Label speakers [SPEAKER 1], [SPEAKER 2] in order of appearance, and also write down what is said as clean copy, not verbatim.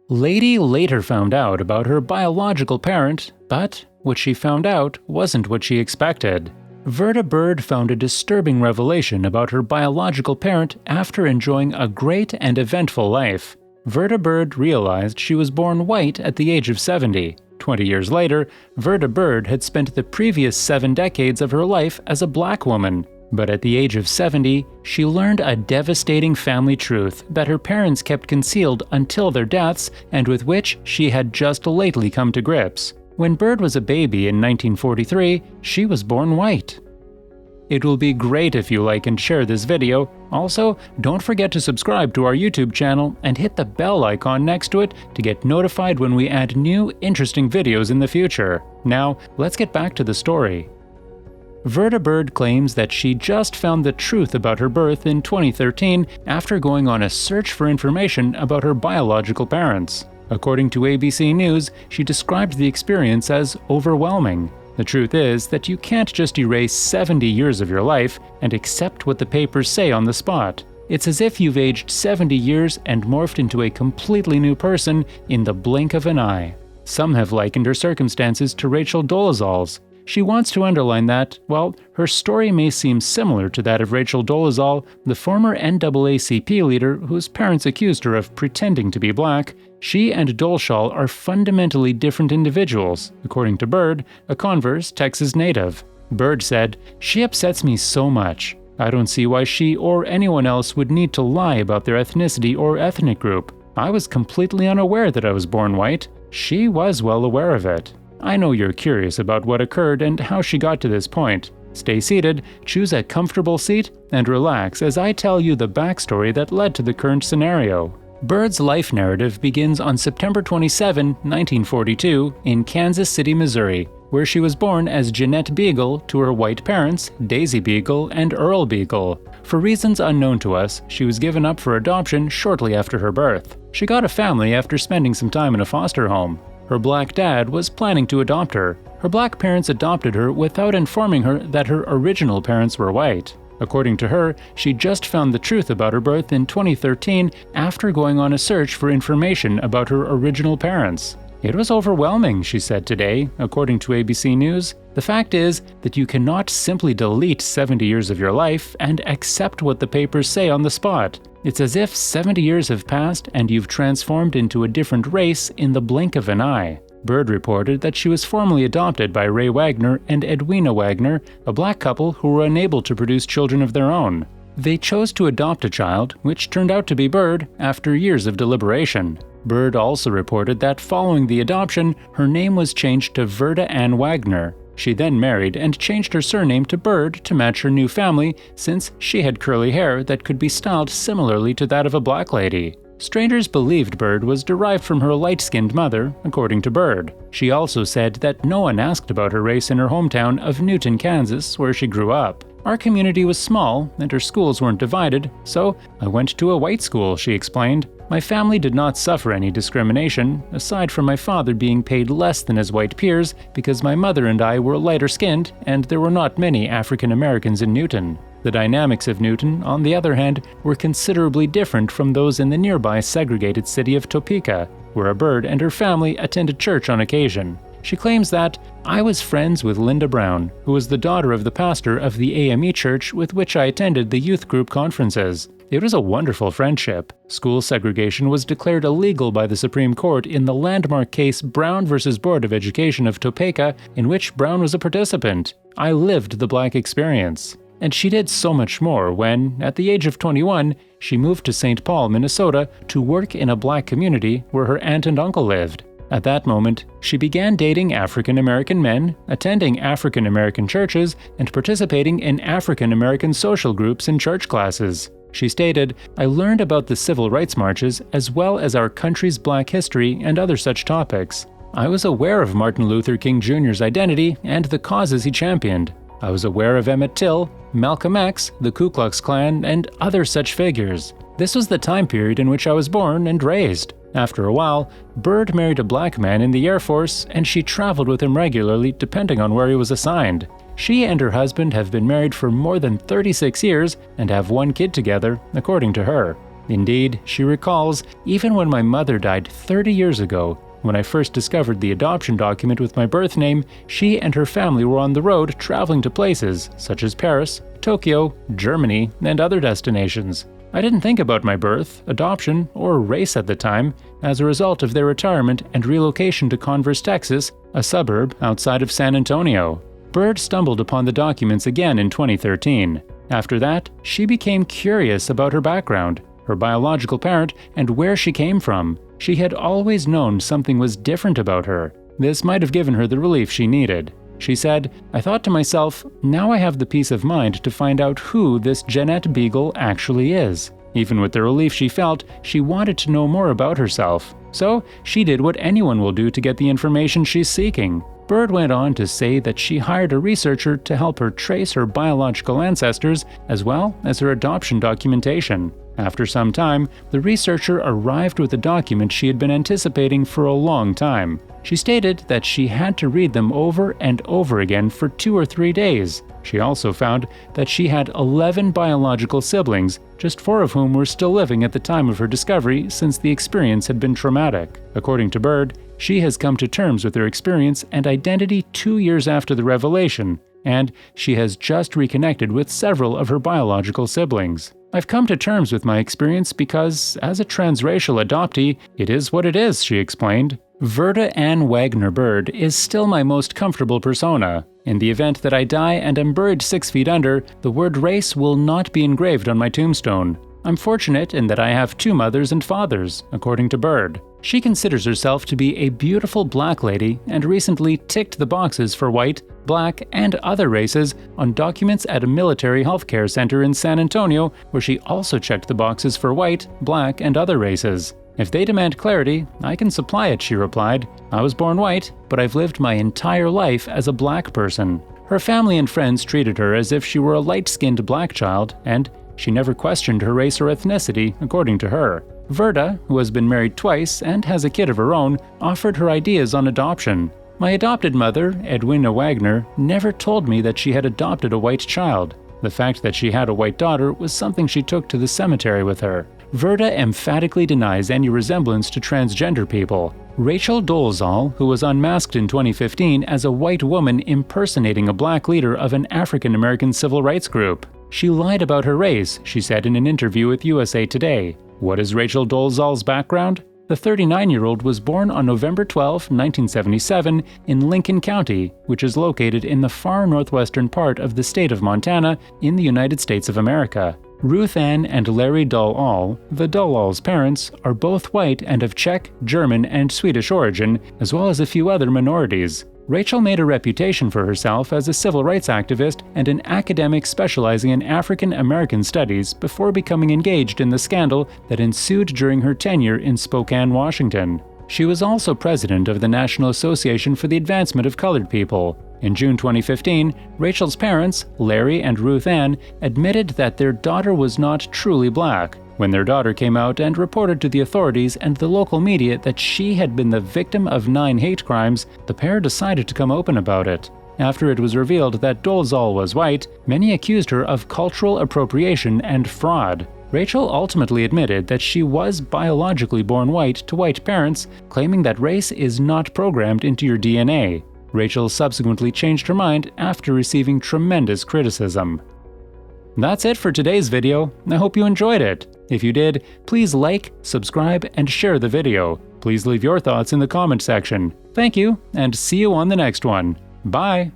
[SPEAKER 1] Lady later found out about her biological parent, but what she found out wasn't what she expected. Verda Bird found a disturbing revelation about her biological parent after enjoying a great and eventful life. Verda Bird realized she was born white at the age of 70. 20 years later, Verda Bird had spent the previous 7 decades of her life as a black woman. But at the age of 70, she learned a devastating family truth that her parents kept concealed until their deaths and with which she had just lately come to grips. When Bird was a baby in 1943, she was born white. It will be great if you like and share this video. Also, don't forget to subscribe to our YouTube channel and hit the bell icon next to it to get notified when we add new, interesting videos in the future. Now, let's get back to the story. Verda Bird claims that she just found the truth about her birth in 2013 after going on a search for information about her biological parents. According to ABC News, she described the experience as overwhelming. The truth is that you can't just erase 70 years of your life and accept what the papers say on the spot. It's as if you've aged 70 years and morphed into a completely new person in the blink of an eye. Some have likened her circumstances to Rachel Dolezal's. She wants to underline that, while her story may seem similar to that of Rachel Dolezal, the former NAACP leader whose parents accused her of pretending to be black, she and Dolezal are fundamentally different individuals, according to Bird, a Converse, Texas native. Bird said, "She upsets me so much. I don't see why she or anyone else would need to lie about their ethnicity or ethnic group. I was completely unaware that I was born white. She was well aware of it. I know you're curious about what occurred and how she got to this point. Stay seated, choose a comfortable seat, and relax as I tell you the backstory that led to the current scenario." Bird's life narrative begins on September 27, 1942, in Kansas City, Missouri, where she was born as Jeanette Beagle to her white parents, Daisy Beagle and Earl Beagle. For reasons unknown to us, she was given up for adoption shortly after her birth. She got a family after spending some time in a foster home. Her black dad was planning to adopt her. Her black parents adopted her without informing her that her original parents were white. According to her, she just found the truth about her birth in 2013 after going on a search for information about her original parents. "It was overwhelming," she said today, according to ABC News. "The fact is that you cannot simply delete 70 years of your life and accept what the papers say on the spot. It's as if 70 years have passed and you've transformed into a different race in the blink of an eye." Bird reported that she was formally adopted by Ray Wagner and Edwina Wagner, a black couple who were unable to produce children of their own. They chose to adopt a child, which turned out to be Bird, after years of deliberation. Bird also reported that following the adoption, her name was changed to Verda Ann Wagner. She then married and changed her surname to Bird to match her new family, since she had curly hair that could be styled similarly to that of a black lady. Strangers believed Bird was derived from her light-skinned mother, according to Bird. She also said that no one asked about her race in her hometown of Newton, Kansas, where she grew up. "Our community was small, and her schools weren't divided, so I went to a white school," she explained. "My family did not suffer any discrimination, aside from my father being paid less than his white peers because my mother and I were lighter-skinned, and there were not many African Americans in Newton." The dynamics of Newton, on the other hand, were considerably different from those in the nearby segregated city of Topeka, where Bird and her family attended church on occasion. She claims that, "I was friends with Linda Brown, who was the daughter of the pastor of the AME church with which I attended the youth group conferences. It was a wonderful friendship. School segregation was declared illegal by the Supreme Court in the landmark case Brown v. Board of Education of Topeka, in which Brown was a participant. I lived the black experience." And she did so much more when, at the age of 21, she moved to St. Paul, Minnesota, to work in a black community where her aunt and uncle lived. At that moment, she began dating African American men, attending African American churches, and participating in African American social groups and church classes. She stated, "I learned about the civil rights marches as well as our country's black history and other such topics. I was aware of Martin Luther King Jr.'s identity and the causes he championed. I was aware of Emmett Till, Malcolm X, the Ku Klux Klan, and other such figures. This was the time period in which I was born and raised." After a while, Bird married a black man in the Air Force, and she traveled with him regularly depending on where he was assigned. She and her husband have been married for more than 36 years and have one kid together, according to her. Indeed, she recalls, even when my mother died 30 years ago, when I first discovered the adoption document with my birth name, she and her family were on the road traveling to places such as Paris, Tokyo, Germany, and other destinations. I didn't think about my birth, adoption, or race at the time as a result of their retirement and relocation to Converse, Texas, a suburb outside of San Antonio. Bird stumbled upon the documents again in 2013. After that, she became curious about her background, her biological parent, and where she came from. She had always known something was different about her. This might have given her the relief she needed. She said, "I thought to myself, now I have the peace of mind to find out who this Jeanette Beagle actually is." Even with the relief she felt, she wanted to know more about herself. So she did what anyone will do to get the information she's seeking. Bird went on to say that she hired a researcher to help her trace her biological ancestors as well as her adoption documentation. After some time, the researcher arrived with a document she had been anticipating for a long time. She stated that she had to read them over and over again for 2 or 3 days. She also found that she had 11 biological siblings, just 4 of whom were still living at the time of her discovery since the experience had been traumatic. According to Bird, she has come to terms with her experience and identity 2 years after the revelation, and she has just reconnected with several of her biological siblings. "I've come to terms with my experience because, as a transracial adoptee, it is what it is," she explained. Verda Ann Wagner Bird is still my most comfortable persona. In the event that I die and am buried 6 feet under, the word race will not be engraved on my tombstone. I'm fortunate in that I have 2 mothers and fathers, according to Bird. She considers herself to be a beautiful black lady and recently ticked the boxes for white, black, and other races on documents at a military healthcare center in San Antonio, where she also checked the boxes for white, black, and other races. "If they demand clarity, I can supply it," she replied. "I was born white, but I've lived my entire life as a black person." Her family and friends treated her as if she were a light-skinned black child, and she never questioned her race or ethnicity, according to her. Verda, who has been married twice and has a kid of her own, offered her ideas on adoption. "My adopted mother, Edwina Wagner, never told me that she had adopted a white child. The fact that she had a white daughter was something she took to the cemetery with her." Verda emphatically denies any resemblance to transgender people. Rachel Dolezal, who was unmasked in 2015 as a white woman impersonating a black leader of an African-American civil rights group. She lied about her race, she said in an interview with USA Today. What is Rachel Dolezal's background? The 39-year-old was born on November 12, 1977, in Lincoln County, which is located in the far northwestern part of the state of Montana in the United States of America. Ruth Ann and Larry Dahl, the Dahl's parents, are both white and of Czech, German, and Swedish origin, as well as a few other minorities. Rachel made a reputation for herself as a civil rights activist and an academic specializing in African American studies before becoming engaged in the scandal that ensued during her tenure in Spokane, Washington. She was also president of the National Association for the Advancement of Colored People. In June 2015, Rachel's parents, Larry and Ruth Ann, admitted that their daughter was not truly black. When their daughter came out and reported to the authorities and the local media that she had been the victim of 9 hate crimes, the pair decided to come open about it. After it was revealed that Dolezal was white, many accused her of cultural appropriation and fraud. Rachel ultimately admitted that she was biologically born white to white parents, claiming that race is not programmed into your DNA. Rachel subsequently changed her mind after receiving tremendous criticism. That's it for today's video. I hope you enjoyed it. If you did, please like, subscribe, and share the video. Please leave your thoughts in the comment section. Thank you, and see you on the next one. Bye!